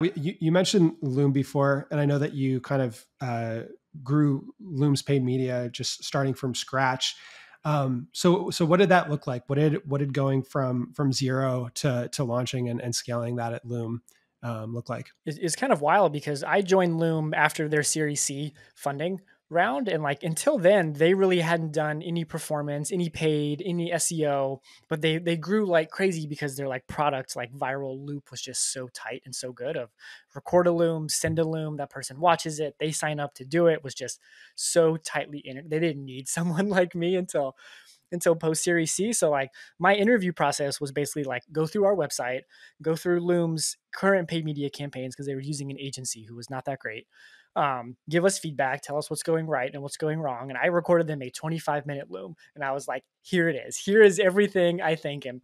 You mentioned Loom before, and I know that you kind of grew Loom's paid media just starting from scratch. So what did that look like? What did going from zero to launching and scaling that at Loom look like? It's kind of wild because I joined Loom after their Series C funding round. And like until then, they really hadn't done any performance, any paid, any SEO, but they grew like crazy because their like product, like viral loop was just so tight and so good of record a Loom, send a Loom, that person watches it, they sign up to do it, was just so tightly in. They didn't need someone like me until post Series C. So like my interview process was basically like go through our website, go through Loom's current paid media campaigns because they were using an agency who was not that great. Give us feedback, tell us what's going right and what's going wrong. And I recorded them a 25-minute Loom, and I was like, here it is. Here is everything I think. And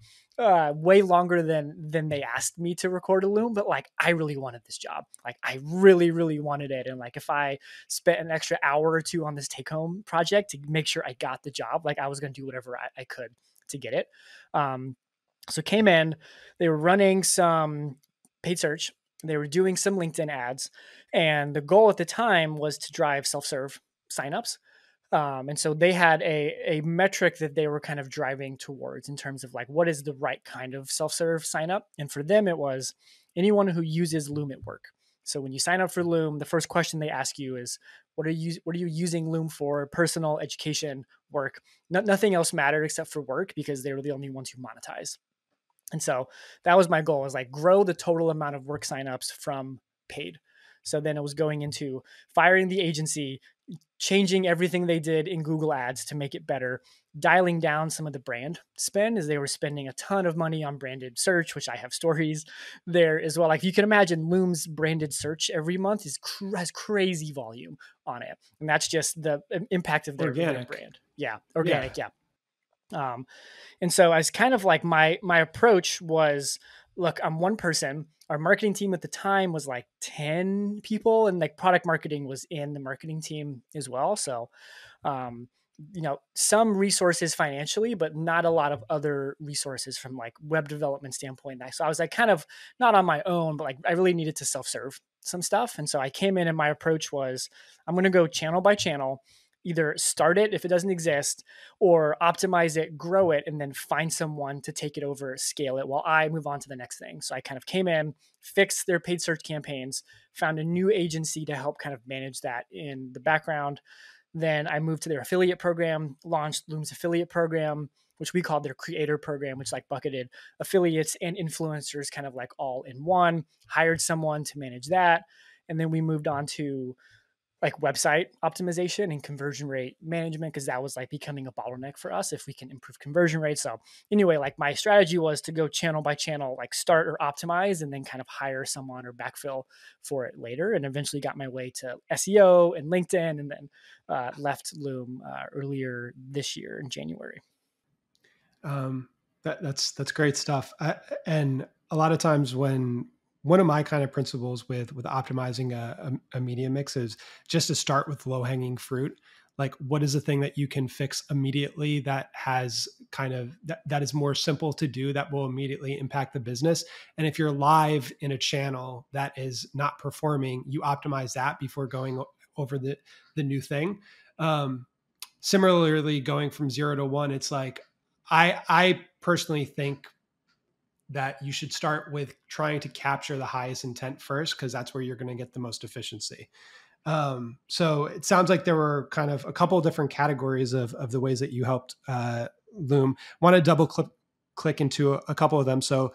way longer than they asked me to record a Loom, but like I really wanted this job. Like I really, really wanted it. And like if I spent an extra hour or two on this take home project to make sure I got the job, like I was going to do whatever I could to get it. So came in, they were running some paid search, they were doing some LinkedIn ads, and the goal at the time was to drive self-serve signups. And so they had a metric that they were kind of driving towards in terms of like what is the right kind of self-serve sign up. And for them, it was anyone who uses Loom at work. So when you sign up for Loom, the first question they ask you is, what are you using Loom for? Personal, education, work. Nothing else mattered except for work because they were the only ones who monetize. And so that was my goal, was like grow the total amount of work signups from paid. So then it was going into firing the agency, changing everything they did in Google Ads to make it better, dialing down some of the brand spend as they were spending a ton of money on branded search, which I have stories there as well. Like you can imagine, Loom's branded search every month has crazy volume on it. And that's just the impact of their brand. Yeah. Organic. Yeah. And so as kind of like my approach was, look, I'm one person. Our marketing team at the time was like 10 people, and like product marketing was in the marketing team as well. So, some resources financially, but not a lot of other resources from like web development standpoint. So I was like kind of not on my own, but like I really needed to self-serve some stuff. And so I came in and my approach was, I'm going to go channel by channel, either start it if it doesn't exist or optimize it, grow it, and then find someone to take it over, scale it while I move on to the next thing. So I kind of came in, fixed their paid search campaigns, found a new agency to help kind of manage that in the background. Then I moved to their affiliate program, launched Loom's affiliate program, which we called their creator program, which like bucketed affiliates and influencers kind of like all in one, hired someone to manage that. And then we moved on to like website optimization and conversion rate management, because that was like becoming a bottleneck for us if we can improve conversion rates. So anyway, like my strategy was to go channel by channel, like start or optimize, and then kind of hire someone or backfill for it later, and eventually got my way to SEO and LinkedIn, and then left Loom earlier this year in January. That's great stuff. And a lot of times when one of my kind of principles with optimizing a media mix is just to start with low hanging fruit. Like what is the thing that you can fix immediately that has kind of that is more simple to do that will immediately impact the business. And if you're live in a channel that is not performing, you optimize that before going over the new thing. Similarly, going from 0 to 1, it's like, I personally think that you should start with trying to capture the highest intent first, because that's where you're going to get the most efficiency. So it sounds like there were kind of a couple of different categories of the ways that you helped Loom. Want to double click into a couple of them. So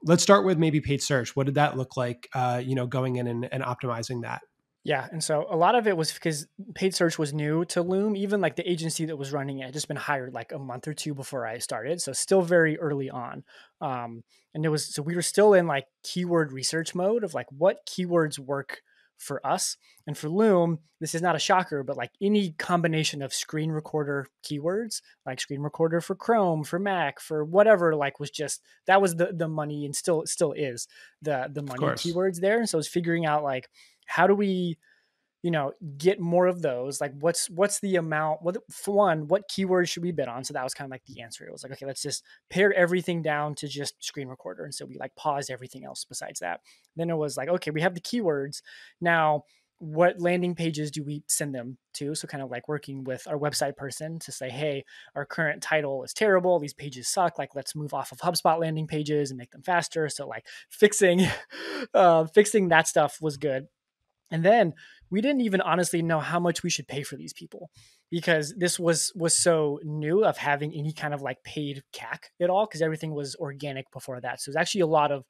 let's start with maybe paid search. What did that look like, going in and optimizing that? Yeah. And so a lot of it was because paid search was new to Loom. Even like the agency that was running it had just been hired like a month or two before I started. So still very early on. So we were still in like keyword research mode of like what keywords work for us. And for Loom, this is not a shocker, but like any combination of screen recorder keywords, like screen recorder for Chrome, for Mac, for whatever, like was just, that was the money, and still is the money keywords there. And so it's figuring out like, how do we get more of those. Like what's the amount, what for one, what keywords should we bid on? So that was kind of like the answer. It was like, okay, let's just pare everything down to just screen recorder. And so we like paused everything else besides that. Then it was like, okay, we have the keywords. Now what landing pages do we send them to? So kind of like working with our website person to say, hey, our current title is terrible. These pages suck. Like, let's move off of HubSpot landing pages and make them faster. So like fixing, fixing that stuff was good. And then we didn't even honestly know how much we should pay for these people, because this was so new of having any kind of like paid CAC at all, because everything was organic before that. So it was actually a lot of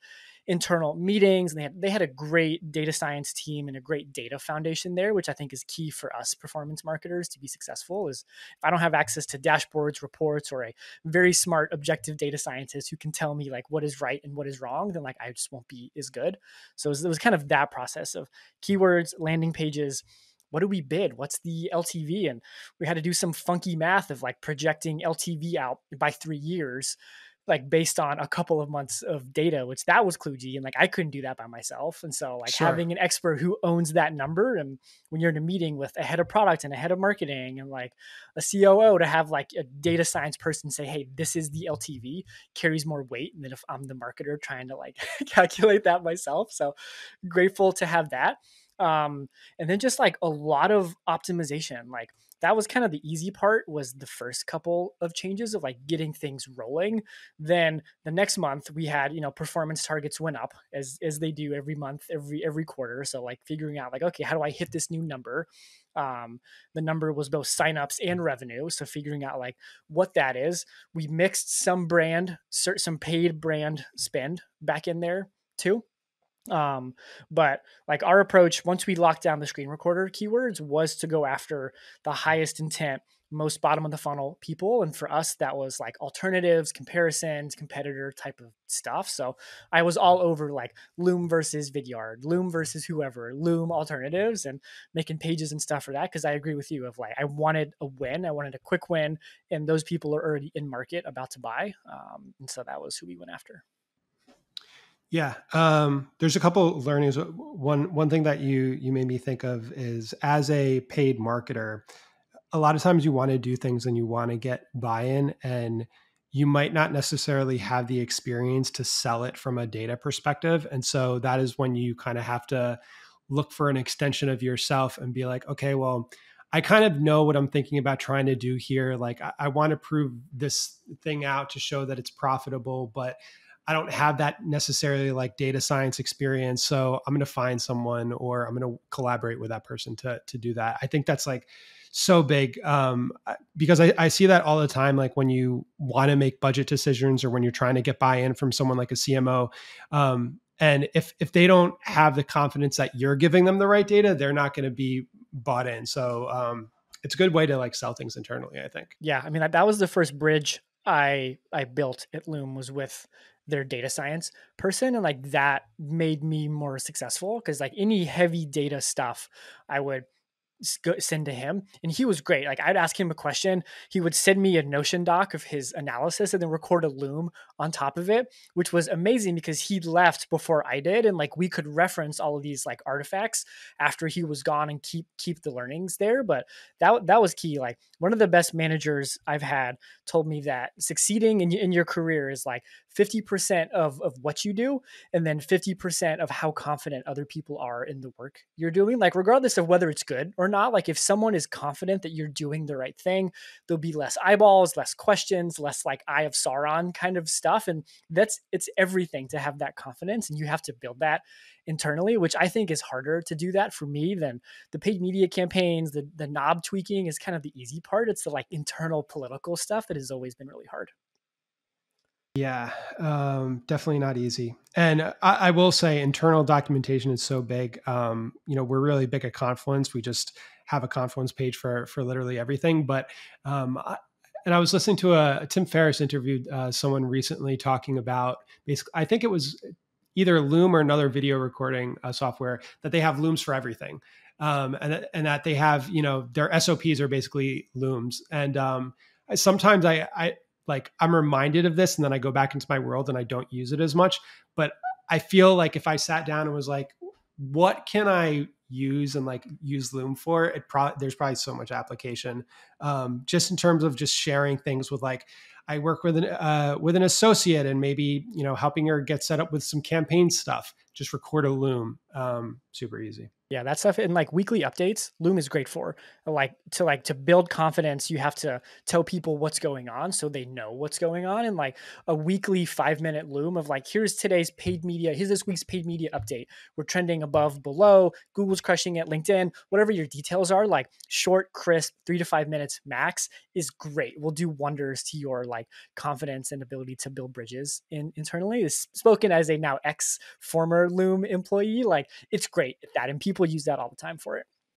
internal meetings, and they had a great data science team and a great data foundation there, which I think is key for us performance marketers to be successful. Is if I don't have access to dashboards, reports, or a very smart objective data scientist who can tell me like what is right and what is wrong, then like I just won't be as good. So it was kind of that process of keywords, landing pages, what do we bid? What's the LTV? And we had to do some funky math of like projecting LTV out by 3 years, like based on a couple of months of data, which that was kludgy. And like, I couldn't do that by myself. And so like Sure. having an expert who owns that number, and when you're in a meeting with a head of product and a head of marketing and like a COO, to have like a data science person say, hey, this is the LTV, carries more weight than if I'm the marketer trying to like calculate that myself. So grateful to have that. And then just like a lot of optimization. Like that was kind of the easy part, was the first couple of changes of like getting things rolling. Then the next month we had, performance targets went up as they do every month, every quarter. So like figuring out like, okay, how do I hit this new number? The number was both signups and revenue. So figuring out like what that is. We mixed some paid brand spend back in there too. But like our approach, once we locked down the screen recorder keywords, was to go after the highest intent, most bottom of the funnel people. And for us, that was like alternatives, comparisons, competitor type of stuff. So I was all over like Loom versus Vidyard, Loom versus whoever, Loom alternatives, and making pages and stuff for that. Cause I agree with you of like, I wanted a win. I wanted a quick win, and those people are already in market about to buy. And so that was who we went after. Yeah, there's a couple learnings. One thing that you made me think of is, as a paid marketer, a lot of times you want to do things and you want to get buy-in, and you might not necessarily have the experience to sell it from a data perspective. And so that is when you kind of have to look for an extension of yourself and be like, okay, well, I kind of know what I'm thinking about trying to do here. Like I want to prove this thing out to show that it's profitable, but I don't have that necessarily like data science experience. So I'm going to find someone, or I'm going to collaborate with that person to do that. I think that's like so big, because I see that all the time. Like when you want to make budget decisions, or when you're trying to get buy-in from someone like a CMO, and if they don't have the confidence that you're giving them the right data, they're not going to be bought in. So it's a good way to like sell things internally, I think. Yeah, I mean that was the first bridge I built at Loom, was with their data science person, and like that made me more successful, because like any heavy data stuff I would send to him, and he was great. Like I'd ask him a question, he would send me a Notion doc of his analysis and then record a Loom on top of it, which was amazing because he left before I did, and like we could reference all of these like artifacts after he was gone and keep the learnings there. But that was key. Like one of the best managers I've had told me that succeeding in your career is like 50% of what you do, and then 50% of how confident other people are in the work you're doing. Like regardless of whether it's good or not, like if someone is confident that you're doing the right thing, there'll be less eyeballs, less questions, less like Eye of Sauron kind of stuff. And it's everything to have that confidence, and you have to build that internally, which I think is harder to do that for me than the paid media campaigns. The knob tweaking is kind of the easy part. It's the like internal political stuff that has always been really hard. Yeah, definitely not easy. And I will say internal documentation is so big. We're really big at Confluence. We just have a Confluence page for literally everything. But I was listening to a Tim Ferriss interviewed someone recently talking about, basically, I think it was either Loom or another video recording software, that they have Looms for everything. And that they have, their SOPs are basically Looms. And sometimes I'm reminded of this, and then I go back into my world and I don't use it as much. But I feel like if I sat down and was like, what can I use and like use Loom for, there's probably so much application. Just in terms of just sharing things with like, I work with an associate and maybe, you know, helping her get set up with some campaign stuff. Just record a Loom. Super easy. Yeah, that stuff and like weekly updates, Loom is great for. To build confidence, you have to tell people what's going on so they know what's going on. And like a weekly 5-minute Loom of like, here's this week's paid media update. We're trending above, below, Google's crushing it, LinkedIn, whatever your details are, like short, crisp, 3 to 5 minutes max is great. Will do wonders to your like confidence and ability to build bridges internally. Is spoken as a now ex former Loom employee. Like it's great at that. And people use that all the time for it.